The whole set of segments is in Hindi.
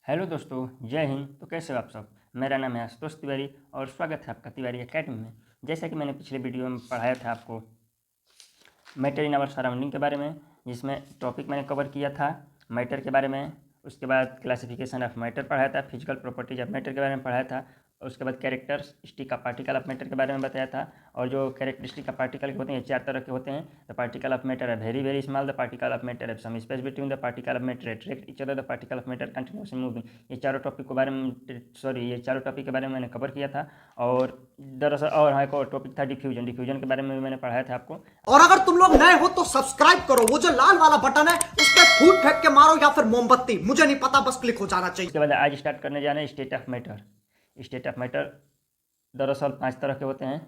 हेलो दोस्तों, जय हिंद। तो कैसे हो आप सब। मेरा नाम है आशुतोष तिवारी और स्वागत है आपका तिवारी एकेडमी में। जैसा कि मैंने पिछले वीडियो में पढ़ाया था आपको मैटर इन आवर सराउंडिंग के बारे में, जिसमें टॉपिक मैंने कवर किया था मैटर के बारे में। उसके बाद क्लासिफिकेशन ऑफ मैटर पढ़ाया था, फिजिकल प्रॉपर्टीज ऑफ मैटर के बारे में पढ़ाया था। उसके बाद characteristic of particle of matter के बारे में बताया था। और जो कैरेक्टरिस्टिक ऑफ पार्टिकल के होते हैं, ये 4 तरह के होते हैं। द पार्टिकल ऑफ मैटर है very very small, the particle of matter है some space between, the particle of matter attract each other, the particle of matter continuously moving. ये चारों टॉपिक के बारे में ये चारों टॉपिक के बारे में मैंने कवर किया था। और दरअसल और हाँ, एक और टॉपिक था डिफ्यूजन। डिफ्यूजन के बारे में भी मैंने पढ़ाया था आपको। और अगर तुम लोग नए हो तो सब्सक्राइब करो, वो जो लाल वाला बटन है उस पर फूट फेंक के मारो या फिर मोमबत्ती, मुझे नहीं पता, बस क्लिक हो जाना चाहिए। उसके बाद आज स्टार्ट करने जा रहे हैं state of matter. State of matter दरअसल 5 तरह के होते हैं,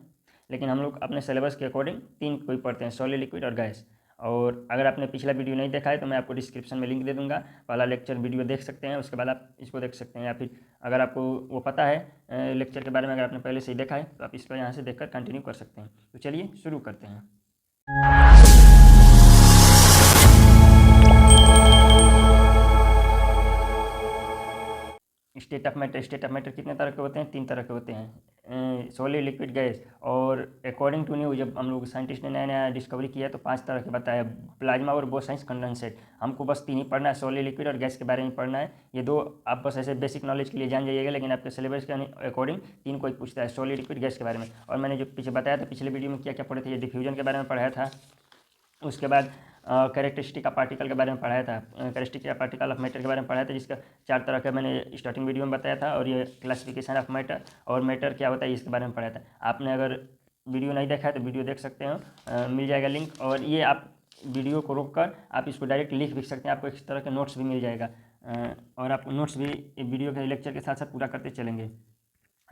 लेकिन हम लोग अपने सिलेबस के अकॉर्डिंग 3 कोई पढ़ते हैं, सॉलिड, लिक्विड और गैस। और अगर आपने पिछला वीडियो नहीं देखा है तो मैं आपको डिस्क्रिप्शन में लिंक दे दूंगा, पहला लेक्चर वीडियो देख सकते हैं, उसके बाद आप इसको देख सकते हैं। या फिर अगर आपको वो पता है लेक्चर के बारे में, अगर आपने पहले से ही देखा है तो आप इसको यहाँ से देखकर कंटिन्यू कर सकते हैं। तो चलिए शुरू करते हैं। स्टेट ऑफ मैटर कितने तरह के होते हैं? 3 तरह के होते हैं, सॉलिड, लिक्विड, गैस। और अकॉर्डिंग टू न्यू, जब हम लोग साइंटिस्ट ने नया नया डिस्कवरी किया तो 5 तरह के बताया, प्लाज्मा और बोसाइंस कंडेंसेट। हमको बस 3 ही पढ़ना है, सॉलिड, लिक्विड और गैस के बारे में पढ़ना है। ये 2 आप बस ऐसे बेसिक नॉलेज के लिए जान जाइएगा, लेकिन आपके सिलेबस के अकॉर्डिंग 3 कोई पूछता है, सॉलिड, लिक्विड, गैस के बारे में। और मैंने जो पीछे बताया था पिछले वीडियो में क्या क्या पढ़े थे, ये डिफ्यूजन के बारे में पढ़ाया था। उसके बाद कैरेक्टरिस्टिक ऑफ पार्टिकल के बारे में पढ़ाया था, characteristic of particle of matter के बारे में पढ़ाया था, जिसका 4 तरह का मैंने स्टार्टिंग वीडियो में बताया था। और ये क्लासिफिकेशन ऑफ मैटर और मैटर क्या होता है इसके बारे में पढ़ाया था। आपने अगर वीडियो नहीं देखा है तो वीडियो देख सकते हो, मिल जाएगा लिंक। और ये आप वीडियो को रोक कर आप इसको डायरेक्ट लिख भी सकते हैं, आपको इस तरह के नोट्स भी मिल जाएगा। और आप नोट्स भी वीडियो के लेक्चर के साथ साथ पूरा करते चलेंगे।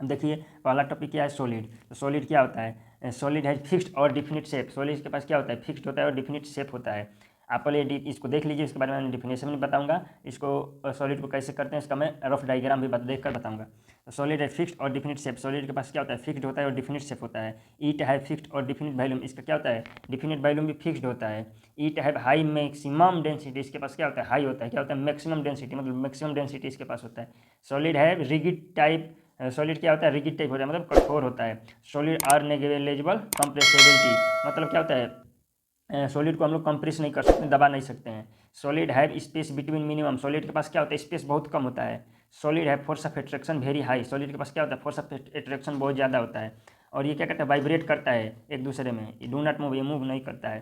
अब देखिए पहला टॉपिक क्या है, सॉलिड। तो सॉलिड क्या होता है? सॉलिड है फिक्स्ड और डिफिनिट शेप। सॉलिड के पास क्या होता है? फिक्स्ड होता है और डिफिनिट शेप होता है। आप पहले इसको देख लीजिए, इसके बारे में डिफिनेशन भी बताऊंगा। इसको सॉलिड को कैसे करते हैं इसका मैं रफ डायग्राम भी देख कर बताऊंगा। तो सॉलिड है फिक्स्ड और डिफिनिट शेप। सॉलिड के पास क्या होता है? फिक्स्ड होता है और डिफिनिट शेप होता है। ईट है फिक्स्ड और डिफिनिट वैल्यूम। इसका क्या होता है? डिफिनिट वैल्यूम भी फिक्स्ड होता है। ईट है हाई मैक्सिमम डेंसिटी। इसके पास क्या होता है? हाई होता है। क्या होता है? मैक्सिमम डेंसिटी, मतलब मैक्सिमम डेंसिटी इसके पास होता है। सॉलिड है रिगिड टाइप। सॉलिड क्या होता है? रिगिड टाइप होता है, मतलब कठोर होता है। सॉलिड आर नेग्लेजिबल कंप्रेसिबिलिटी, मतलब क्या होता है? सॉलिड को हम लोग कंप्रेस नहीं कर सकते, दबा नहीं सकते हैं। सॉलिड है स्पेस बिटवीन मिनिमम। सॉलिड के पास क्या होता है? स्पेस बहुत कम होता है। सॉलिड है force of attraction very high. Solid के पास क्या होता है? फोर्स ऑफ एट्रैक्शन बहुत ज़्यादा होता है। और ये क्या करता है? वाइब्रेट करता है एक दूसरे में। ये डू नॉट मूव, ये मूव नहीं करता है,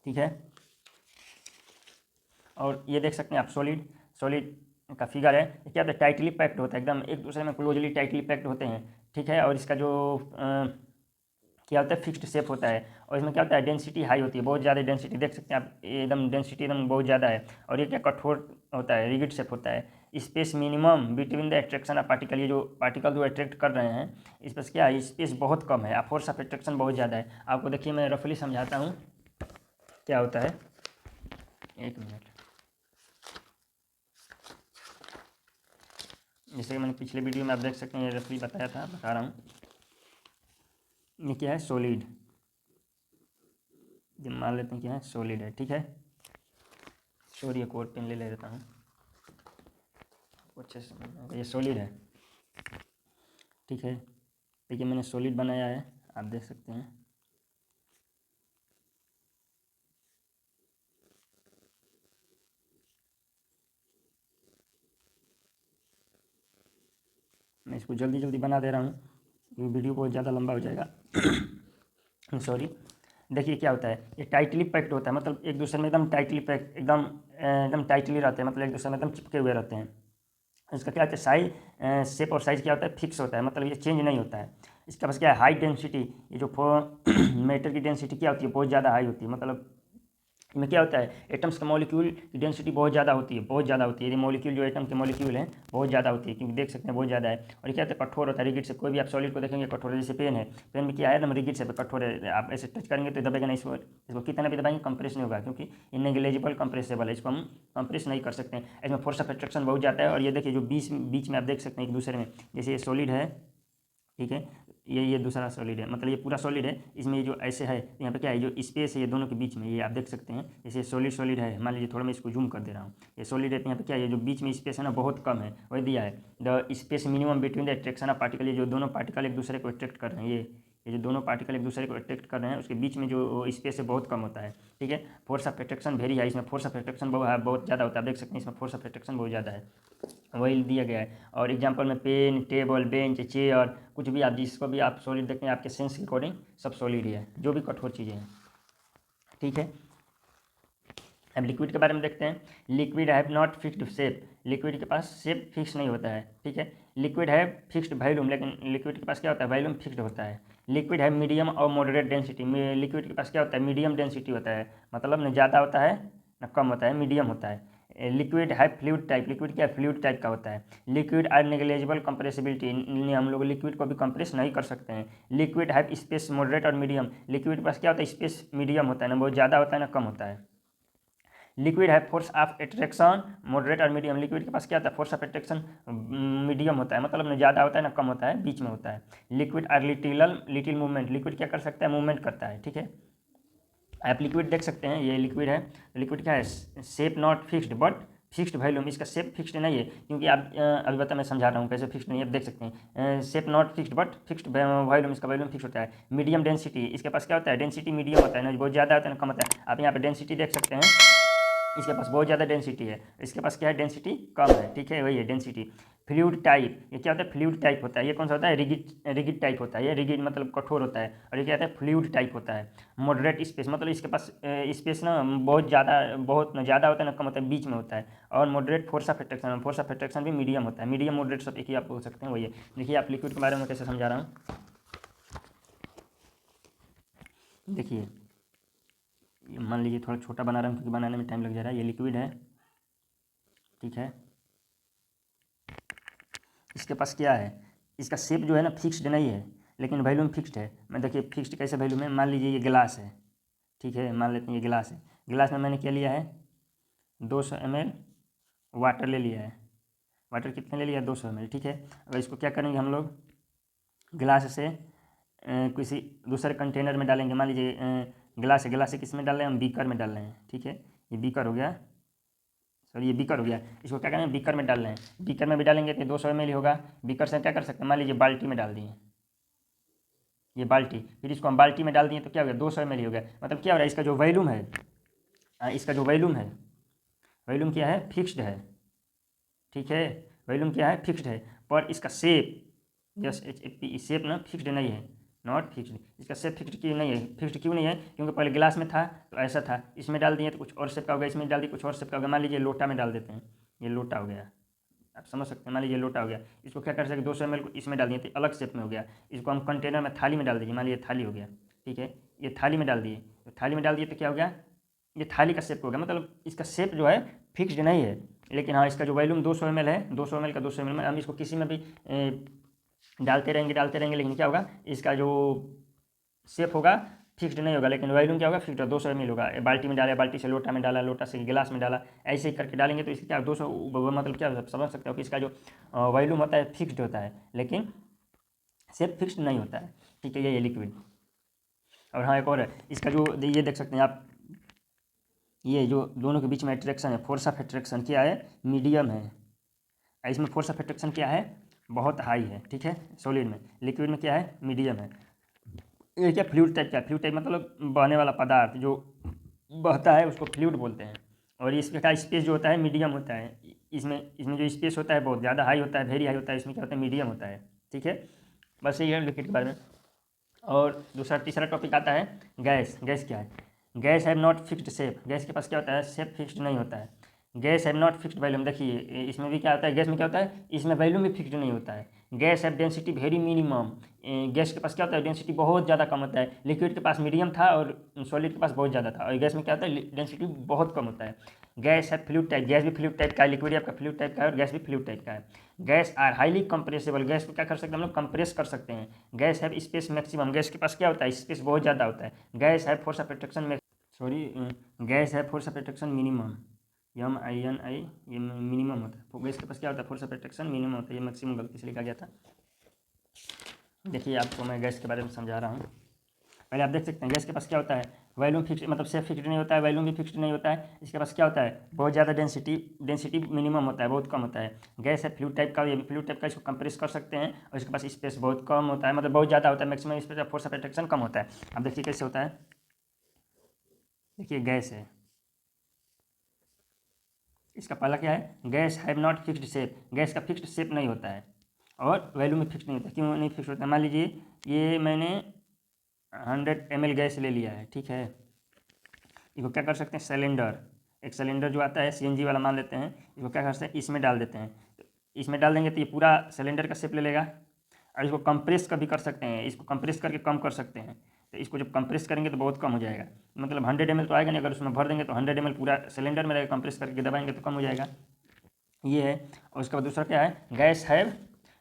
ठीक है। और ये देख सकते हैं आप सॉलिड सॉलिड का फिगर है। ये क्या होता है? टाइटली पैक्ड होता है, एकदम एक दूसरे में क्लोजली टाइटली पैक्ड होते हैं, ठीक है। और इसका जो क्या होता है? फिक्स्ड शेप होता है। और इसमें क्या होता है? डेंसिटी हाई होती है, बहुत ज़्यादा डेंसिटी देख सकते हैं आप, एकदम डेंसिटी एकदम बहुत ज़्यादा है। और ये क्या कठोर होता है, रिगिड शेप होता है। Space minimum between the attraction of particle. ये जो पार्टिकल जो अट्रैक्ट कर रहे हैं इस पर क्या है? स्पेस बहुत कम है, फोर्स ऑफ एट्रैक्शन बहुत ज़्यादा है। आपको देखिए मैं रफली समझाता हूँ क्या होता है। एक मिनट। जैसे कि मैंने पिछले वीडियो में आप देख सकते हैं, ये रफली बताया था, बता रहा हूँ। ये क्या है? सॉलिड। जब मान लेते हैं क्या है? सॉलिड है, ठीक है। सॉरी एक और पेन ले लेता हूँ, अच्छे से समझ। ये सॉलिड है, ठीक है। देखिए मैंने सॉलिड बनाया है, आप देख सकते हैं। मैं इसको जल्दी जल्दी बना दे रहा हूँ क्योंकि वीडियो बहुत ज़्यादा लंबा हो जाएगा। सॉरी। देखिए क्या होता है? ये टाइटली पैक्ड होता है, मतलब एक दूसरे में एकदम टाइटली पैक्ड, एकदम टाइटली रहते हैं, मतलब एक दूसरे में एकदम चिपके हुए रहते हैं। इसका क्या होता है? साइज शेप और साइज क्या होता है? फिक्स होता है, मतलब ये चेंज नहीं होता है। इसके पास क्या है? High density. ये जो मैटर की डेंसिटी क्या होती है? बहुत ज़्यादा हाई होती है। मतलब इनमें क्या होता है? एटम्स के मॉलिक्यूल की डेंसिटी बहुत ज़्यादा होती है, बहुत ज़्यादा होती है। ये मॉलिक्यूल जो एटम के मॉलिक्यूल हैं बहुत ज़्यादा होती है, क्योंकि देख सकते हैं बहुत ज़्यादा है। और ये क्या होता है? कठोर होता है, रिगिड से। कोई भी आप सॉलिड को देखेंगे कठोर है, जैसे पेन है, पेन में क्या है? एकदम रिगिड से कठोर है। आप ऐसे टच करेंगे तो दबेगा नहीं, इसको कितना भी दबाएंगे कंप्रेस नहीं होगा, क्योंकि ये नेग्लेजिबल कंप्रेसेबल है, इसको हम कंप्रेस नहीं कर सकते हैं। इसमें फोर्स ऑफ एट्रैक्शन बहुत जाता है। और ये देखिए जो बीच में आप देख सकते हैं एक दूसरे में, जैसे ये सॉलिड है, ठीक है, ये दूसरा सॉलिड है, मतलब ये पूरा सॉलिड है। इसमें ये जो ऐसे है यहाँ पे क्या है, जो स्पेस है ये दोनों के बीच में, ये आप देख सकते हैं। जैसे सॉलिड है, मान लीजिए थोड़ा मैं इसको जूम कर दे रहा हूँ, ये सॉलिड है। यहाँ पे क्या है, ये जो बीच में स्पेस है ना बहुत कम है, वही दिया है the space minimum between the attraction of particle. ये जो दोनों पार्टिकल एक दूसरे को अट्रैक्ट कर रहे हैं, ये जो दोनों पार्टिकल एक दूसरे को अट्रैक्ट कर रहे हैं, उसके बीच में जो स्पेस है बहुत कम होता है, ठीक है। फोर्स ऑफ अट्रैक्शन वेरी है, इसमें फोर्स ऑफ अट्रैक्शन बहुत ज़्यादा होता है, आप देख सकते हैं इसमें फोर्स ऑफ अट्रैक्शन बहुत ज़्यादा है, वही दिया गया है। और एग्जांपल में पेन, टेबल, बेंच, चेयर, कुछ भी आप जिसको भी आप सॉलिड देखते हैं आपके सेंस के अकॉर्डिंग सब सॉलिड ही है, जो भी कठोर चीज़ें हैं, ठीक है। अब लिक्विड के बारे में देखते हैं। Liquid have not fixed shape, liquid के पास शेप फिक्स नहीं होता है, ठीक है। लिक्विड है फिक्स्ड वॉल्यूम, लेकिन लिक्विड के पास क्या होता है, वॉल्यूम फिक्स्ड होता है। लिक्विड है मीडियम और मॉडरेट डेंसिटी, लिक्विड के पास क्या होता है, मीडियम डेंसिटी होता है, मतलब न ज़्यादा होता है न कम होता है, मीडियम होता है। लिक्विड है फ्लूइड टाइप, लिक्विड क्या फ्लूइड टाइप का होता है। लिक्विड आर नेग्लिजिबल कंप्रेसिबिलिटी, हम लोग लिक्विड को भी कंप्रेस नहीं कर सकते हैं। लिक्विड है स्पेस मॉडरेट और मीडियम, लिक्विड के पास क्या होता है, स्पेस मीडियम होता है, ना बहुत ज़्यादा होता है ना कम होता है। लिक्विड है फोर्स ऑफ अट्रैक्शन मॉडरेट और मीडियम, लिक्विड के पास क्या होता है, फोर्स ऑफ अट्रैक्शन मीडियम होता है, मतलब ना ज़्यादा होता है ना कम होता है, बीच में होता है। Liquid are little movement, liquid क्या कर सकता है, मूवमेंट करता है, ठीक है। आप लिक्विड देख सकते हैं, ये लिक्विड है, लिक्विड क्या है, shape not fixed but fixed volume, इसका शेप फिक्स्ड नहीं है, क्योंकि आप अभी बता मैं समझा रहा हूँ कैसे फिक्स्ड नहीं है, आप देख सकते हैं। Shape not fixed but fixed volume, इसका वॉल्यूम फिक्स होता है। मीडियम डेंसिटी, इसके पास क्या होता है, डेंसिटी मीडियम होता है, ना बहुत ज़्यादा होता है ना कम होता है। आप यहाँ पे डेंसिटी देख सकते हैं, इसके पास बहुत ज़्यादा डेंसिटी है, इसके पास क्या है, डेंसिटी कम है, ठीक है, वही है डेंसिटी। फ्लूइड टाइप, ये क्या होता है, फ्लूइड टाइप होता है। ये कौन सा होता है, रिगिड टाइप होता है, ये रिगिड मतलब कठोर होता है, और ये क्या होता है, फ्लूइड टाइप होता है। मॉडरेट स्पेस, मतलब इसके पास स्पेस ना बहुत ज़्यादा होता है ना कम होता है, बीच में होता है। और moderate force of attraction, force of attraction भी मीडियम होता है, मीडियम मॉडरेट सब एक ही आप बोल सकते हैं, वही है। देखिए आप लिक्विड के बारे में कैसे समझा रहा हूँ, देखिए मान लीजिए थोड़ा छोटा बना रहा हूँ क्योंकि बनाने में टाइम लग जा रहा है। ये लिक्विड है, ठीक है, इसके पास क्या है, इसका शेप जो है ना फिक्स्ड नहीं है, लेकिन वॉल्यूम फिक्स्ड है। मैं देखिए फिक्स्ड कैसे वॉल्यूम है, मान लीजिए ये गिलास है, ठीक है, मान लेते हैं ये गिलास है। गिलास में मैंने क्या लिया है, 200 ml वाटर ले लिया है। वाटर कितने ले लिया, 200 ml, ठीक है। अब इसको क्या करेंगे हम लोग, गिलास से किसी दूसरे कंटेनर में डालेंगे। मान लीजिए गिलास से किस में डाल रहे हैं, हम बीकर में डाल रहे हैं, ठीक है। ये बीकर हो गया, सॉरी ये बीकर हो गया, इसको क्या करेंगे, बीकर में डाल रहे हैं। बीकर में भी डालेंगे तो 200 ml होगा। बीकर से क्या कर सकते हैं, मान लीजिए बाल्टी में डाल दिए, ये बाल्टी, फिर इसको हम बाल्टी में डाल दिए तो क्या हो गया, 200 ml हो गया। मतलब क्या हो रहा है, इसका जो वॉल्यूम है, इसका जो वॉल्यूम है, वॉल्यूम क्या है, फिक्स्ड है, ठीक है। वॉल्यूम क्या है, फिक्स्ड है, पर इसका शेप जस्ट शेप ना फिक्स्ड नहीं है, नॉट फिक्स्ड। इसका शेप फिक्स्ड क्यों नहीं है, फिक्स्ड क्यों नहीं है, क्योंकि पहले गिलास में था तो ऐसा था, इसमें डाल दिए तो कुछ और शेप का हो गया, इसमें डाल दिए कुछ और शेप का हो गया। मान लीजिए लोटा में डाल देते हैं, ये लोटा हो गया, आप समझ सकते हैं। मान लीजिए लोटा हो गया, इसको क्या कर सकते, 200 ml को इसमें डाल दिए तो अलग शेप में हो गया। इसको हम कंटेनर में थाली में डाल दीजिए, मान लीजिए थाली हो गया, ठीक है। ये थाली में डाल दिए, तो थाली में डाल दिए तो क्या हो गया, ये थाली का शेप हो गया। मतलब इसका शेप जो है फिक्स्ड नहीं है, लेकिन हाँ इसका जो वॉल्यूम 200 ml है, 200 ml का 200 ml में हम इसको किसी में भी डालते रहेंगे, लेकिन क्या होगा, इसका जो शेप होगा फिक्स्ड नहीं होगा, लेकिन वॉल्यूम क्या होगा, फिक्स्ड 200 ml होगा। बाल्टी में डाला, बाल्टी से लोटा में डाला, लोटा से गिलास में डाला, ऐसे ही करके डालेंगे तो इसका क्या 200, मतलब क्या समझ सकते हो कि इसका जो वॉल्यूम होता है फिक्स्ड होता है, लेकिन शेप फिक्स्ड नहीं होता है, ठीक है। ये लिक्विड। और हाँ एक और है, इसका जो ये देख सकते हैं आप, ये जो दोनों के बीच में अट्रैक्शन है, फोर्स ऑफ अट्रैक्शन क्या है, मीडियम है। इसमें फोर्स ऑफ अट्रैक्शन क्या है, बहुत हाई है, ठीक है, सॉलिड में। लिक्विड में क्या है, मीडियम है। ये क्या फ्लूइड टाइप का है, फ्लूइड टाइप मतलब बहने वाला पदार्थ जो बहता है उसको फ्लूइड बोलते हैं। और इसमें का स्पेस जो होता है मीडियम होता है, इसमें जो स्पेस होता है बहुत ज़्यादा हाई होता है, वेरी हाई होता है, इसमें क्या होता है, मीडियम होता है, ठीक है। बस यही है लिक्विड के बारे में। और दूसरा तीसरा टॉपिक आता है गैस। गैस क्या है, guys have not fixed shape, gas के पास क्या होता है, शेप फिक्स्ड नहीं होता है। Guys have not fixed volume, देखिए इसमें भी क्या होता है, गैस में क्या होता है, इसमें वॉल्यूम भी फिक्स्ड नहीं होता है। Guys have density very minimum, gas के पास क्या होता है, डेंसिटी बहुत ज़्यादा कम होता है। लिक्विड के पास मीडियम था और सॉलिड के पास बहुत ज़्यादा था, और गैस में क्या होता है, डेंसिटी बहुत कम होता है। गैस है फ्लूइड टाइप, गैस भी फ्लूइड टाइप का है, लिक्विड आपका फ्लूइड टाइप का है, और गैस भी फ्लूइड टाइप का है। Gas are highly compressible, gas को क्या कर सकते हैं हम लोग, कंप्रेस कर सकते हैं। गैस है स्पेस मैक्सिमम, गैस के पास क्या होता है, स्पेस बहुत ज़्यादा होता है। गैस है force of attraction, sorry gas है force of attraction minimum, MINI, ये मिनिमम होता है। गैस के पास क्या होता है, फोर्स ऑफ अट्रैक्शन मिनिमम होता है, ये मैक्सिमम गलती से लिखा गया था। देखिए आपको मैं गैस के बारे में समझा रहा हूँ। पहले आप देख सकते हैं गैस के पास क्या होता है, वॉल्यूम फिक्स मतलब सेफ फिक्स्ड नहीं होता है, वॉल्यूम भी फिक्स्ड नहीं होता है। इसके पास क्या होता है, बहुत ज़्यादा डेंसिटी मिनिमम होता है, बहुत कम होता है। गैस है फ्लूइड टाइप का, ये फ्लूइड टाइप का, इसको कंप्रेस कर सकते हैं और इसके पास स्पेस बहुत कम होता है, मतलब बहुत ज़्यादा होता है, maximum space force of attraction कम होता है। अब देखिए कैसे होता है, देखिए गैस है, इसका पहला क्या है, guys have not fixed shape, gas का फिक्स्ड शेप नहीं होता है और वैल्यू में फिक्स नहीं होता। क्यों नहीं फिक्स होता है, मान लीजिए ये मैंने 100 ml गैस ले लिया है, ठीक है। इसको क्या कर सकते हैं, सिलेंडर, एक सिलेंडर जो आता है सीएनजी वाला मान लेते हैं, इसको क्या कर सकते हैं, इसमें डाल देते हैं। तो इसमें डाल देंगे तो ये पूरा सिलेंडर का शेप ले लेगा। और इसको कंप्रेस कभी कर सकते हैं, इसको कंप्रेस करके कम कर सकते हैं। तो इसको जब कंप्रेस करेंगे तो बहुत कम हो जाएगा, मतलब 100 ml तो आएगा नहीं, अगर उसमें भर देंगे तो 100 ml पूरा सिलेंडर में रहेगा, कंप्रेस करके दबाएंगे तो कम हो जाएगा। ये है। और उसके बाद दूसरा क्या है, guys have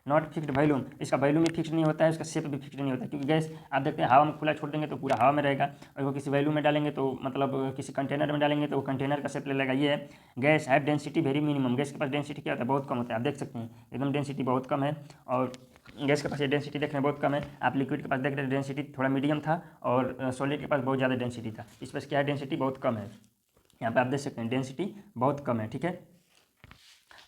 not fixed volume, इसका वॉल्यूम भी फिक्स नहीं होता है, इसका शेप भी फिक्स नहीं होता है, क्योंकि गैस आप देखते हैं हवा में खुला छोड़ देंगे तो पूरा हवा में रहेगा, और वो किसी वैल्यू में डालेंगे तो मतलब किसी कंटेनर में डालेंगे तो वो कंटेनर का शेप ले लेगा। ये है। Guys have density very minimum, gas के पास डेंसिटी क्या होता है, बहुत कम होता है। आप देख सकते हैं एकदम डेंसिटी बहुत कम है, और गैस के पास ये डेंसिटी देखने बहुत कम है। आप लिक्विड के पास देख रहे हैं डेंसिटी थोड़ा मीडियम था, और सॉलिड के पास बहुत ज़्यादा डेंसिटी था। इस पर क्या है, डेंसिटी बहुत कम है। यहाँ पर आप देख सकते हैं डेंसिटी बहुत कम है, ठीक है।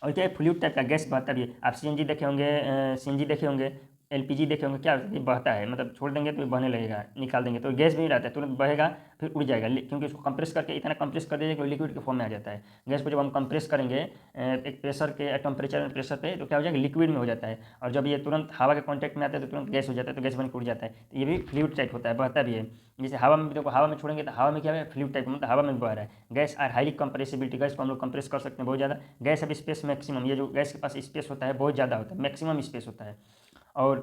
और क्या है, फ्लूइड टाइप का गैस बहता भी है। आप सीएनजी देखे होंगे, सीएनजी देखे होंगे, एलपीजी देखे होंगे, क्या ये बहता है, मतलब छोड़ देंगे तो ये बहने लगेगा, निकाल देंगे तो गैस भी नहीं रहता है, तुरंत बहेगा फिर उड़ जाएगा, क्योंकि उसको कंप्रेस करके इतना कंप्रेस कर दीजिए कि लिक्विड के फॉर्म में आ जाता है। गैस को जब हम कंप्रेस करेंगे एक प्रेशर के टेम्परेचर में, प्रेशर पे, तो क्या हो जाएगा, लिक्विड में हो जाता है। और जब ये तुरंत हवा के कॉन्टैक्ट में आता है तो तुरंत गैस हो जाता है, तो गैस बन के उड़ जाता है। तो ये भी फ्लूइड टाइप होता है, बहता भी है। जैसे हवा में भी देखो, हवा में छोड़ेंगे तो हवा में क्या है, फ्लूइड टाइप, मतलब हवा में बह रहा है। Gas are highly compressibility, gas को हम लोग कंप्रेस कर सकते हैं बहुत ज़्यादा। गैस अब स्पेस मैक्सिमम, ये जो गैस के पास स्पेस होता है बहुत ज़्यादा होता है, मैक्सिमम स्पेस होता है। और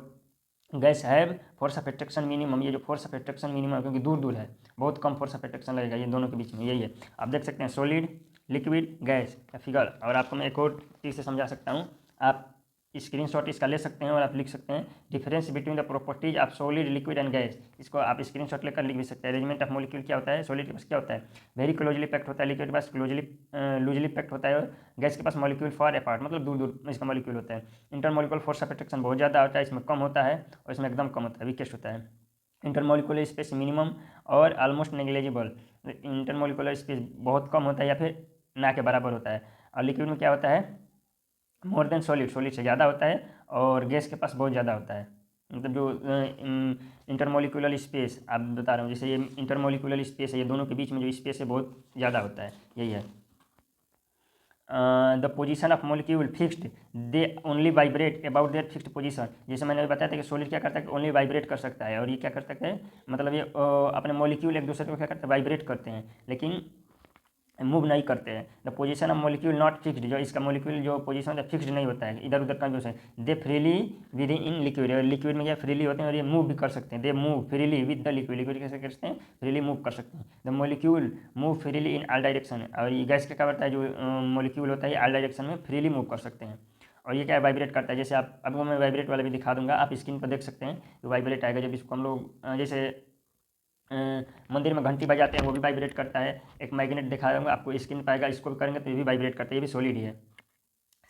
guys have force of attraction minimum, ये जो फोर्स ऑफ अट्रैक्शन मिनिमम, क्योंकि दूर दूर है, बहुत कम फोर्स ऑफ अट्रैक्शन लगेगा ये दोनों के बीच में, यही है। आप देख सकते हैं सॉलिड, लिक्विड, गैस का फिगर। और आपको मैं एक और चीज़ से समझा सकता हूँ, आप स्क्रीनशॉट इसका ले सकते हैं और आप लिख सकते हैं difference between the properties of solid, liquid and gas. इसको आप स्क्रीनशॉट लेकर लिख भी सकते हैं। अरेंजमेंट ऑफ मॉलिक्यूल क्या होता है, सॉलिड के पास क्या होता है, वेरी क्लोजली पैक्ड होता है, लिक्विड के पास क्लोजली लूजली पैक्ड होता है, और गैस के पास मॉलिक्यूल फार अपार्ट, मतलब दूर दूर में इसका मॉलिक्यूल होता है। इंटरमॉलिक्यूलर फोर्स ऑफ अट्रैक्शन बहुत ज़्यादा होता है, इसमें कम होता है, और इसमें एकदम कम होता है, वीकेस्ट होता है। इंटरमॉलिक्यूलर स्पेस मिनिमम और ऑलमोस्ट नेग्लिजिबल, इंटरमॉलिक्यूलर स्पेस बहुत कम होता है या फिर ना के बराबर होता है। और लिक्विड में क्या होता है, मोर देन सॉलिड, सॉलिड से ज़्यादा होता है, और गैस के पास बहुत ज़्यादा होता है। मतलब जो इंटरमॉलिक्यूलर स्पेस आप बता रहा हूँ, जैसे ये इंटरमॉलिक्यूलर स्पेस है, ये दोनों के बीच में जो स्पेस है बहुत ज़्यादा होता है, यही है। The position of molecule fixed, they only vibrate about their fixed position. जैसे मैंने बताया था कि सॉलिड क्या करता है कि ओनली वाइब्रेट कर सकता है, और ये क्या कर सकते हैं, मतलब ये अपने मॉलिक्यूल एक दूसरे को क्या करते हैं, वाइब्रेट करते हैं, लेकिन मूव नहीं करते हैं। The position of molecule not fixed, जो इसका मॉलिक्यूल जो पोजीशन होता है फिक्स्ड नहीं होता है, इधर उधर का जो है। दे फ्रीली विद इन लिक्विड, और लिक्विड में क्या फ्रीली होते हैं और ये मूव भी कर सकते हैं। They move freely with the liquid, liquid कैसे करते हैं, फ्रीली मूव कर सकते हैं। The molecule move freely in all direction, और ये गैस क्या करता है, जो मॉलिक्यूल होता है ऑल डायरेक्शन में फ्रीली मूव कर सकते हैं। और ये क्या वाइब्रेट करता है, जैसे आप अब मैं वाइब्रेट वाला भी दिखा दूंगा, आप स्क्रीन पर देख सकते हैं कि वाइब्रेट आएगा जब इसको हम लोग जैसे मंदिर में घंटी बजाते हैं, वो भी वाइब्रेट करता है। एक मैग्नेट दिखा दूंगा आपको, स्क्रीन पाएगा, इसको भी करेंगे तो ये भी वाइब्रेट करता है, ये भी सॉलिड ही है।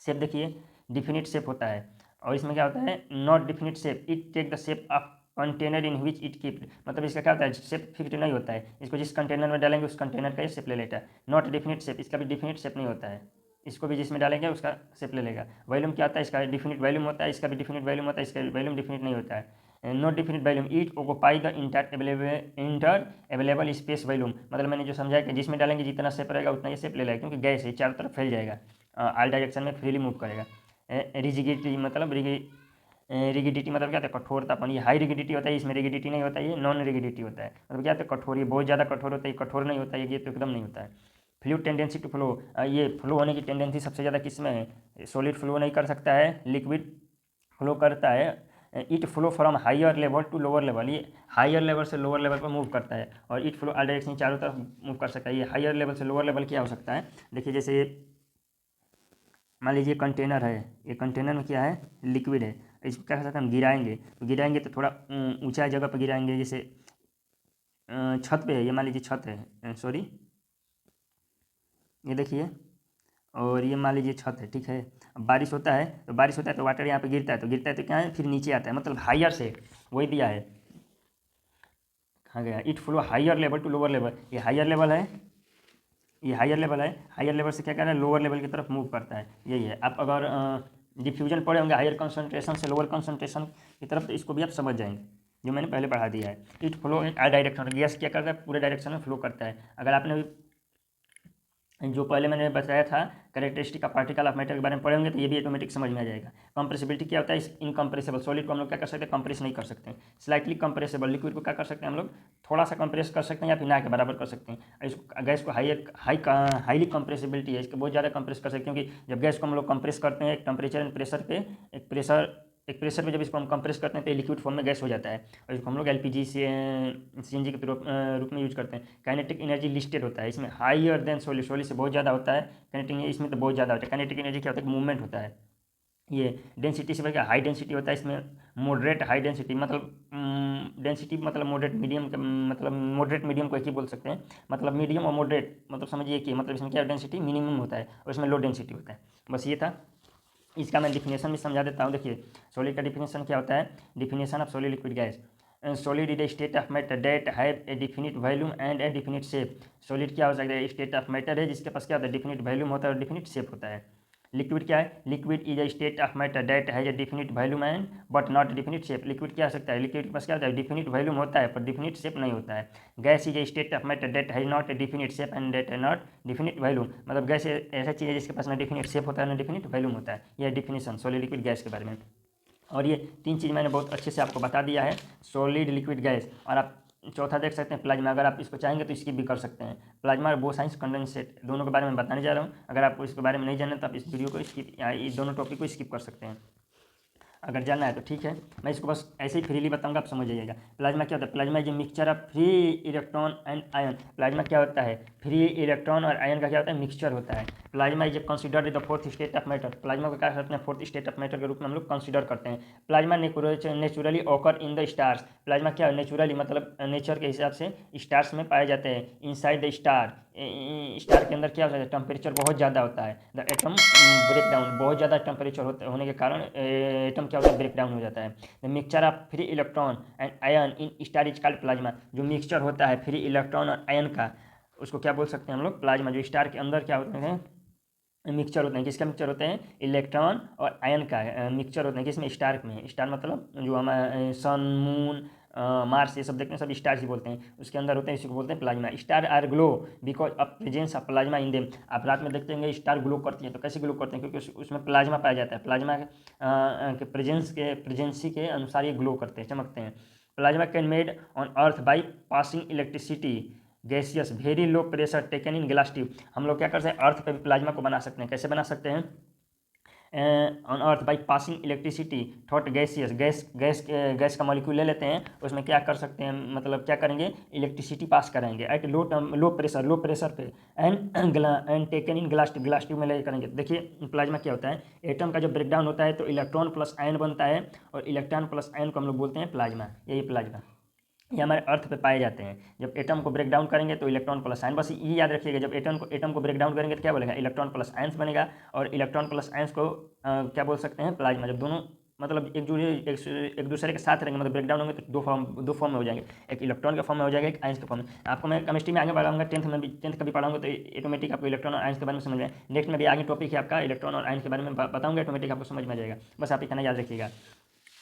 शेप देखिए, डिफिनिट शेप होता है, और इसमें क्या होता है, not definite shape, it take the shape of container in which it keep, मतलब इसका क्या होता है, शेप फिक्स्ड नहीं होता है, इसको जिस कंटेनर में डालेंगे उस कंटेनर का ये शेप ले लेता है। नॉट डिफिनिट शेप, इसका भी डिफिनिट शेप नहीं होता है, इसको भी जिसमें डालेंगे उसका शेप ले लेगा। वॉल्यूम क्या होता है, इसका डिफिनिट वॉल्यूम होता है, इसका भी डिफिनिट वॉल्यूम होता है, इसका वॉल्यूम डिफिनिट नहीं होता है। Not definite volume, it occupy the inter available space volume, मतलब मैंने जो समझा कि जिसमें डालेंगे जितना शेप रहेगा उतना ये शेप ले लेगा, क्योंकि गैस है चारों तरफ फैल जाएगा, ऑल डायरेक्शन में फ्रीली मूव करेगा। रिजिडिटी मतलब रिगिडिटी मतलब क्या होता है, कठोरतापन। ये हाई रिगिडिटी होता है, इसमें रिगिडिटी नहीं होता है, ये नॉन रिगिडिटी होता है, मतलब क्या होता है, कठोर, ये बहुत ज़्यादा कठोर होता है, ये कठोर नहीं होता है, ये तो एकदम नहीं होता है। फ्लूइड टेंडेंसी टू फ्लो, ये फ्लो होने की टेंडेंसी सबसे ज़्यादा किस में है, सॉलिड फ्लो नहीं कर सकता है, लिक्विड फ्लो करता है। It flow from higher level to lower level, ये हायर लेवल से लोअर लेवल पर मूव करता है, और इट फ्लो ऑल डायरेक्शन चारों तरफ मूव कर सकता है। ये हायर लेवल से लोअर लेवल क्या हो सकता है, देखिए जैसे मान लीजिए कंटेनर है, ये कंटेनर में क्या है, लिक्विड है, इसको क्या कर सकते हैं हम, गिराएंगे, तो गिराएंगे तो थोड़ा ऊंचा जगह पर गिराएंगे, जैसे छत पे है, ये मान लीजिए छत है, सॉरी ये देखिए और ये मान लीजिए छत है, ठीक है। अब बारिश होता है तो वाटर यहाँ पे गिरता है तो क्या है, फिर नीचे आता है, मतलब हायर से वही दिया है। कहाँ गया, it flow higher level to lower level, ये हायर लेवल है, ये हायर लेवल से क्या कर रहा है, लोअर लेवल की तरफ मूव करता है, यही है। आप अगर डिफ्यूजन पढ़े होंगे हायर कंसंट्रेशन से लोअर कंसंट्रेशन की तरफ, तो इसको भी आप समझ जाएंगे, जो मैंने पहले पढ़ा दिया है। It flow in I direction, gas क्या करता है, पूरे डायरेक्शन में फ्लो करता है। अगर आपने जो पहले मैंने बताया था characteristic of particle of matter के बारे में पढ़े होंगे, तो ये भी ऑटोमेटिक समझ में आ जाएगा। कंप्रेसिबिलिटी क्या होता है, इनकम्प्रेसिबल सॉलिड को हम लोग क्या कर सकते हैं, कंप्रेस नहीं कर सकते। स्लाइटली कंप्रेसिबल लिक्विड को क्या कर सकते हैं हम लोग, थोड़ा सा कंप्रेस कर सकते हैं या फिर ना के बराबर कर सकते हैं। इसको गैस को हाईली कंप्रेसिबिलिटी है, इसको बहुत ज़्यादा कंप्रेस कर सकते हैं, क्योंकि जब गैस को हम लोग कंप्रेस करते हैं एक टेम्परेचर एंड प्रेशर पे, एक प्रेशर पे जब इसको हम कंप्रेस करते हैं तो लिक्विड फॉर्म में गैस हो जाता है, और इसको हम लोग एलपीजी सीएनजी के रूप में यूज करते हैं। काइनेटिक एनर्जी लिस्टेड होता है इसमें, हायर देन सॉलिड से बहुत ज़्यादा होता है। काइनेटिक इसमें तो बहुत ज़्यादा होता है। काइनेटिक एनर्जी क्या होता है, मूवमेंट होता है। ये डेंसिटी से बढ़कर हाई डेंसिटी होता है इसमें, मॉडरेट हाई डेंसिटी, मतलब डेंसिटी मतलब मॉडरेट मीडियम, मतलब मॉडरेट मीडियम को एक ही बोल सकते हैं, मतलब मीडियम और मॉडरेट मतलब समझिए कि मतलब इसमें क्या डेंसिटी मिनिमम होता है और इसमें लो डेंसिटी होता है। बस ये था, इसका मैं डिफिनेशन भी समझा देता हूँ। देखिए सॉलिड का डिफिनेशन क्या होता है, definition of solid liquid gas. Solid is a state of matter that have a definite volume and a definite shape. Solid क्या हो सकता है, स्टेट ऑफ मैटर है जिसके पास क्या होता है, डिफिनिट वॉल्यूम होता है और डिफिनिट शेप होता है। लिक्विड क्या है, liquid is a state of matter that has a definite volume and but not definite shape. Liquid क्या हो सकता है, लिक्विड के पास क्या होता है, डिफिनिट वॉल्यूम होता है पर डिफिनिट शेप नहीं होता है। Gas is a state of matter that has not a definite shape and that has not definite volume, मतलब गैस ऐसा चीज़ है जिसके पास ना डिफिनिट शेप होता है ना डिफिनिट वॉल्यूम होता है। यह डिफिनेशन सॉलिड लिक्विड गैस के बारे में। और ये तीन चीज़ मैंने बहुत अच्छे से आपको बता दिया है, सॉलिड लिक्विड गैस। और आप चौथा देख सकते हैं प्लाज्मा, अगर आप इसको चाहेंगे तो स्किप भी कर सकते हैं। प्लाज्मा और बोसाइंस कंडेंसेट दोनों के बारे में बताने जा रहा हूँ। अगर आपको इसके बारे में नहीं जानना तो आप इस वीडियो को स्किप या ये दोनों टॉपिक को स्किप कर सकते हैं। अगर जानना है तो ठीक है, मैं इसको बस ऐसे ही फ्रीली बताऊंगा, आप समझ जाइएगा। प्लाज्मा क्या होता है, plasma is mixture of free electron and ion. Plasma क्या होता है, फ्री इलेक्ट्रॉन और आयन का क्या होता है, मिक्सचर होता है। Plasma is considered the fourth state of matter. Plasma को क्या करते हैं, फोर्थ स्टेट ऑफ मैटर के रूप में हम लोग कंसिडर करते हैं। Plasma naturally occur in the stars. Plasma क्या है, नेचुरली मतलब नेचर के हिसाब से स्टार्स में पाए जाते हैं। इनसाइड द स्टार, स्टार के अंदर क्या होता है, टेम्परेचर बहुत ज़्यादा होता है। द एटम ब्रेक डाउन, बहुत ज़्यादा टेम्परेचर होने के कारण एटम क्या होता है, ब्रेक डाउन हो जाता है। The mixture of free electron and ion in star is called plasma. जो मिक्सचर होता है फ्री इलेक्ट्रॉन और आयन का, उसको क्या बोल सकते हैं हम लोग, प्लाज्मा। जो स्टार के अंदर क्या होते हैं, मिक्सचर होते हैं, किसका मिक्सचर होते हैं, इलेक्ट्रॉन और आयन का मिक्सचर होते हैं। किसमें, स्टार में। स्टार मतलब जो हमारे सन मून मार्स ये सब देखते हैं, सब स्टार ही बोलते हैं, उसके अंदर होते हैं, इसी को बोलते हैं plasma. Star are glow because of presence of plasma in them. आप रात में देखते होंगे स्टार ग्लो करती हैं, तो कैसे ग्लो करते हैं, क्योंकि उसमें प्लाज्मा पाया जाता है। प्लाज्मा के प्रेजेंसी के अनुसार ये ग्लो करते हैं, चमकते हैं। Plasma can made on earth by passing electricity gaseous very low pressure taken in glass tube. हम लोग क्या करते हैं, अर्थ पे भी प्लाज्मा को बना सकते हैं। कैसे बना सकते हैं, on earth by passing electricity thought gaseous, gas का मॉलिक्यूल ले लेते हैं, उसमें क्या कर सकते हैं, मतलब क्या करेंगे, इलेक्ट्रिसिटी पास करेंगे एट लो प्रेशर पे and taken in glass tube में ले करेंगे। देखिए प्लाज्मा क्या होता है, एटम का जब ब्रेकडाउन होता है तो इलेक्ट्रॉन प्लस आयन बनता है, और इलेक्ट्रॉन प्लस आयन को हम लोग बोलते हैं प्लाज्मा। यही प्लाज्मा, ये हमारे अर्थ पे पाए जाते हैं। जब एटम को ब्रेक डाउन करेंगे तो इलेक्ट्रॉन प्लस आयन, बस ये याद रखिएगा, जब एटम को ब्रेक डाउन करेंगे तो क्या बोलेगा, इलेक्ट्रॉन प्लस आयंस बनेगा, और इलेक्ट्रॉन प्लस आयंस को क्या बोल सकते हैं, प्लाज्मा। जब दोनों मतलब एक दूसरे के साथ रहेंगे, मतलब ब्रेक डाउन होंगे तो दो फॉर्म में हो जाएंगे, एक इलेक्ट्रॉन के फॉर्म में हो जाएगा, एक आयंस के फॉर्म में। आपको मैं केमिस्ट्री में आगे बढ़ाऊंगा, टेंथ का भी पढ़ाऊंगा, तो ऑटोमेटिक आपको इलेक्ट्रॉन और आयंस के बारे में समझ में। नेक्स्ट में भी आगे टॉपिक है आपका इलेक्ट्रॉन और आयंस के बारे में बताऊंगा, ऑटोमेटिक आपको समझ में आ जाएगा। बस आप इतना याद रखिएगा।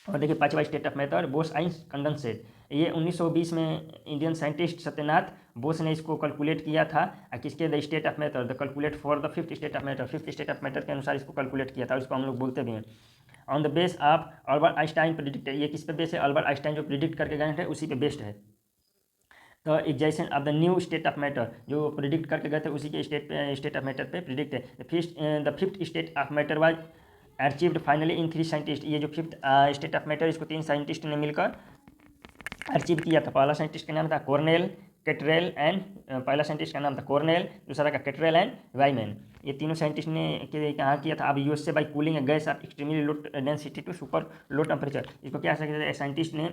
और देखिए पांचवा स्टेट ऑफ मैटर, बोस-आइंस कंडेंसेट। ये 1920 में इंडियन साइंटिस्ट सत्यनाथ बोस ने इसको कैलकुलेट किया था। किसके, the state of matter, the calculate for the fifth state of matter. Fifth state of matter के अनुसार इसको कैलकुलेट किया था, इसको हम लोग बोलते भी हैं। On the base of Albert Einstein predict. ये किस पे बेस है, अल्बर्ट आइंस्टाइन जो प्रिडिक्ट करके गए थे उसी पे बेस्ड है। The excitation of the new state of matter, जो प्रिडिक्ट करके गए थे उसी के स्टेट ऑफ मैटर पे प्रिडिक्ट है। The fifth state of matter was achieved finally in 3 scientist. ये जो फिफ्थ स्टेट ऑफ मैटर, इसको 3 साइंटिस्ट ने मिलकर अचीव किया था। पहला साइंटिस्ट का नाम था कॉर्नेल कैटरेल एंड, पहला साइंटिस्ट का नाम था कॉर्नेल, दूसरा का कैटरेल एंड वाइमैन। ये तीनों साइंटिस्ट ने कहाँ किया था, अब USA by cooling gas of extremely low density to super low temperature. इसको क्या सकते हैं, साइंटिस्ट ने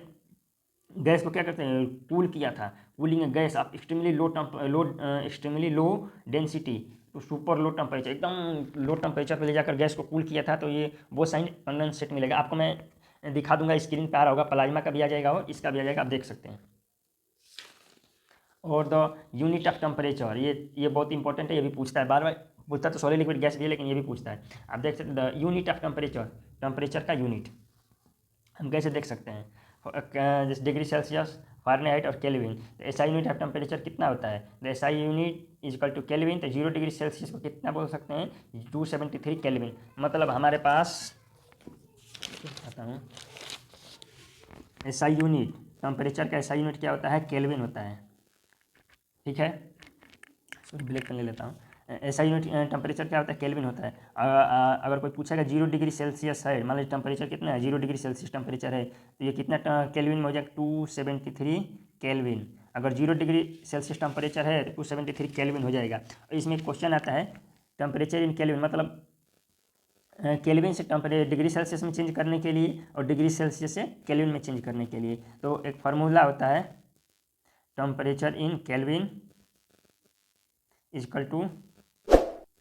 गैस को क्या करते हैं, कूल किया था, cooling gas of extremely low density to super low temperature, एकदम लो टेम्परेचर पे ले जाकर गैस को कूल किया था, तो ये वो साइन कंडेंसेट मिलेगा। आपको मैं दिखा दूंगा, स्क्रीन पे आ रहा होगा, प्लाज्मा का भी आ जाएगा और इसका भी आ जाएगा, आप देख सकते हैं। और द यूनिट ऑफ टेम्परेचर, ये बहुत इंपॉर्टेंट है, ये भी पूछता है बार बार, पूछता तो सॉलिड लिक्विड गैस भी है, लेकिन ये भी पूछता है। आप देख सकते हैं the unit of temperature, temperature का यूनिट हम कैसे देख सकते हैं, जैसे डिग्री सेल्सियस, फ़ारेनहाइट और केल्विन। तो एसआई यूनिट ऑफ टेम्परेचर कितना होता है, तो SI unit is equal to Kelvin. तो 0 डिग्री सेल्सियस को कितना बोल सकते हैं, 273 केल्विन। मतलब हमारे पास बताता हूँ, एसआई यूनिट टेम्परेचर का एसआई यूनिट क्या होता है, केल्विन होता है। ठीक है, सॉरी ब्लैक पेन ले लेता हूँ। एसआई यूनिट टेम्परेचर क्या होता है, केल्विन होता है। अगर कोई पूछेगा 0 डिग्री सेल्सियस है, मान लीजिए टेम्परेचर कितना है, 0 डिग्री सेल्सियस टेम्परेचर है, तो ये कितना केल्विन में हो जाएगा, 273 केल्विन। अगर 0 डिग्री सेल्सियस टेम्परेचर है तो 273 केल्विन हो जाएगा। और इसमें एक क्वेश्चन आता है, टेम्परेचर इन केल्विन, मतलब केल्विन से टेम्परेचर डिग्री सेल्सियस में चेंज करने के लिए और डिग्री सेल्सियस से केल्विन में चेंज करने के लिए, तो एक फार्मूला होता है, temperature in Kelvin is equal to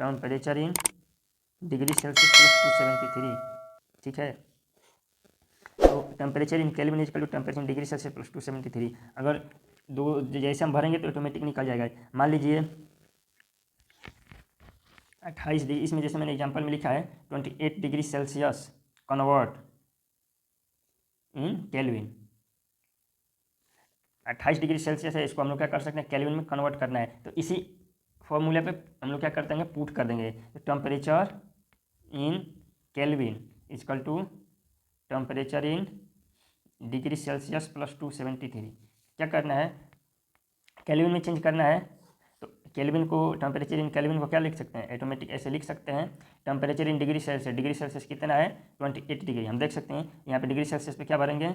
temperature in degree Celsius plus 273। ठीक है, तो temperature in Kelvin is equal to temperature in degree Celsius plus 273। अगर दो जैसे हम भरेंगे तो ऑटोमेटिक निकल जाएगा। मान लीजिए 28 डिग्री, इसमें जैसे मैंने एग्जांपल में लिखा है 28 degree Celsius convert in kelvin. 28 degree Celsius है, इसको हम लोग क्या कर सकते हैं, केल्विन में कन्वर्ट करना है। तो इसी फॉर्मूले पे हम लोग क्या कर देंगे, पुट कर देंगे। तो temperature in Kelvin is equal to temperature in degree Celsius plus 273। क्या करना है, केल्विन में चेंज करना है। तो केल्विन को, टेम्परेचर इन केल्विन को क्या लिख सकते हैं, ऑटोमेटिक ऐसे लिख सकते हैं, temperature in degree Celsius, degree Celsius कितना है 28 डिग्री। हम देख सकते हैं यहाँ पे डिग्री सेल्सियस पे क्या भरेंगे,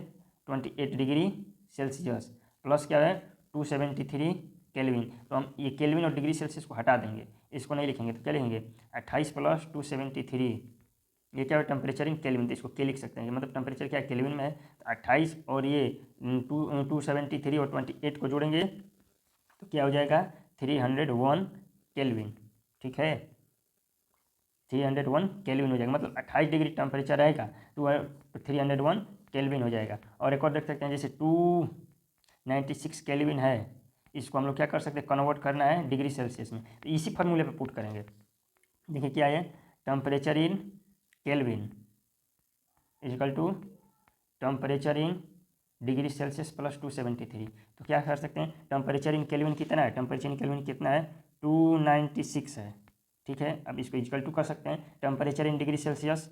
28 डिग्री सेल्सियस प्लस क्या है 273 केल्विन। तो हम ये केल्विन और डिग्री सेल्सियस को हटा देंगे, इसको नहीं लिखेंगे, तो क्या लिखेंगे 28 प्लस 273, ये क्या है टेम्परेचर इन केल्विन। तो इसको के लिख सकते हैं, मतलब टेम्परेचर क्या है केल्विन में है। तो 28 और ये 273 और 28 को जोड़ेंगे तो क्या हो जाएगा 301 केल्विन। ठीक है, 301 केल्विन हो जाएगा, मतलब 28 डिग्री टेम्परेचर रहेगा तो 301 केल्विन हो जाएगा। और एक और देख सकते हैं, जैसे 296 केल्विन है, इसको हम लोग क्या कर सकते हैं, कन्वर्ट करना है डिग्री सेल्सियस में, तो इसी फार्मूले पे पुट करेंगे। देखिए क्या है, temperature in Kelvin is equal to temperature in degree Celsius plus 273। तो क्या कर सकते हैं, टेम्परेचर इन केल्विन कितना है, टेम्परेचर इन केल्विन कितना है 296 है। ठीक है, अब इसको इजिकल टू कर सकते हैं, टेम्परेचर इन डिग्री सेल्सियस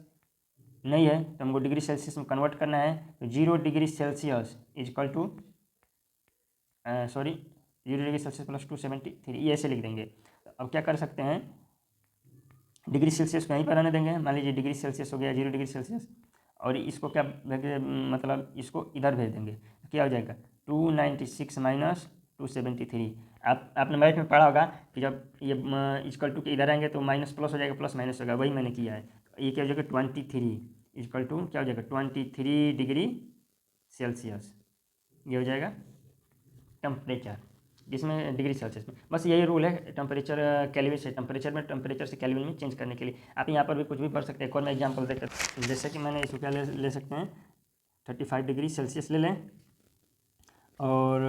नहीं है तो हमको डिग्री सेल्सियस में कन्वर्ट करना है। तो 0 degree Celsius is equal to 0 degree Celsius plus 273, ये ऐसे लिख देंगे। तो अब क्या कर सकते हैं, डिग्री सेल्सियस को यहीं पर आने देंगे, मान लीजिए डिग्री सेल्सियस हो गया 0 डिग्री सेल्सियस, और इसको क्या मतलब इसको इधर भेज देंगे, तो क्या हो जाएगा 296 माइनस 273। आपने मैथ में पढ़ा होगा कि जब ये इक्वल टू के इधर आएंगे तो माइनस प्लस हो जाएगा, प्लस माइनस होगा, वही मैंने किया है। तो ये क्या हो जाएगा 23 इक्वल टू क्या हो जाएगा 23 डिग्री सेल्सियस, ये हो जाएगा टेम्परेचर, जिसमें डिग्री सेल्सियस में। बस यही रूल है टेम्परेचर केल्विन से टेम्परेचर में, टेम्परेचर से केल्विन में चेंज करने के लिए। आप यहाँ पर भी कुछ भी पढ़ सकते हैं। एक और मैं एग्जांपल देख, जैसे कि मैंने इसको क्या ले सकते हैं 35 डिग्री सेल्सियस ले लें, और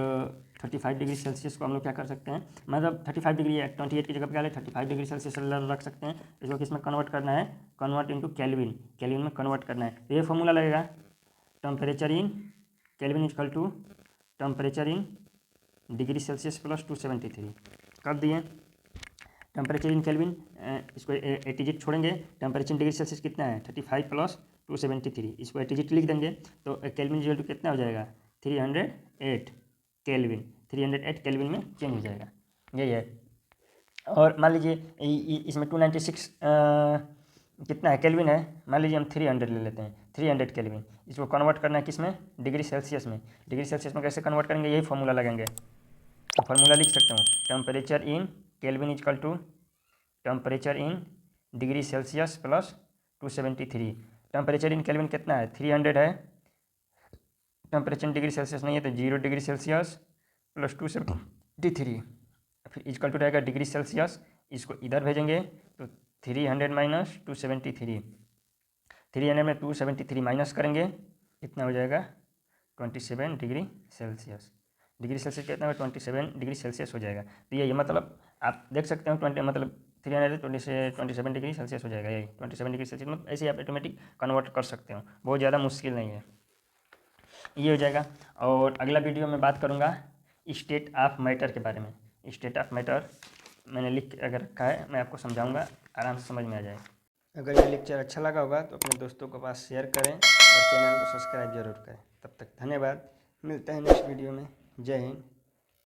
35 डिग्री सेल्सियस को हम लोग क्या कर सकते हैं, मतलब 35 डिग्री 28 की जगह पर क्या ले 35 डिग्री सेल्सियस रख सकते हैं। इसको किस में कन्वर्ट करना है, कन्वर्ट इंटू केल्विन, केल्विन में कन्वर्ट करना है। तो ये फॉर्मूला लगेगा, temperature in Kelvin equal to temperature in degree Celsius plus 273 कर दिए। टेम्परेचर इन केल्विन, इसको एटीजिट छोड़ेंगे, टेम्परेचर इन डिग्री सेल्सियस कितना है 35 प्लस 273, इसको एटीजिट लिख देंगे। तो केल्विन इक्वल टू कितना हो जाएगा 308 केल्विन, 308 केल्विन में चेंज हो जाएगा, यही है। और मान लीजिए इसमें 296 कितना है केल्विन है, मान लीजिए हम 300 ले लेते हैं, 300 केल्विन, इसको कन्वर्ट करना है किस में, डिग्री सेल्सियस में। डिग्री सेल्सियस में कैसे कन्वर्ट करेंगे, यही फॉर्मूला लगेंगे। तो फार्मूला लिख सकता हूँ, temperature in Kelvin is equal to temperature in degree Celsius plus 273। Temperature in Kelvin कितना है 300 है, टेम्परेचर इन डिग्री सेल्सियस नहीं है तो 0 डिग्री सेल्सियस प्लस 273, फिर इजकल टू रहेगा डिग्री सेल्सियस इसको इधर भेजेंगे तो 300 माइनस 273, 300 में 273 माइनस करेंगे, कितना हो जाएगा 27 डिग्री सेल्सियस। डिग्री सेल्सियस कितना होगा 27 डिग्री सेल्सियस हो जाएगा। तो ये मतलब आप देख सकते हो 20 मतलब 327 डिग्री सेल्सियस हो जाएगा। यही 27 डिग्री सेल्सियस मतलब ऐसे आप ऑटोमेटिक कन्वर्ट कर सकते हो, बहुत ज़्यादा मुश्किल नहीं है, ये हो जाएगा। और अगला वीडियो में बात करूँगा स्टेट ऑफ मैटर के बारे में। स्टेट ऑफ मैटर मैंने लिख के अगर रखा है, मैं आपको समझाऊंगा, आराम से समझ में आ जाएगा। अगर ये लेक्चर अच्छा लगा होगा तो अपने दोस्तों के पास शेयर करें और चैनल को सब्सक्राइब जरूर करें। तब तक धन्यवाद, मिलते हैं नेक्स्ट वीडियो में। जय हिंद।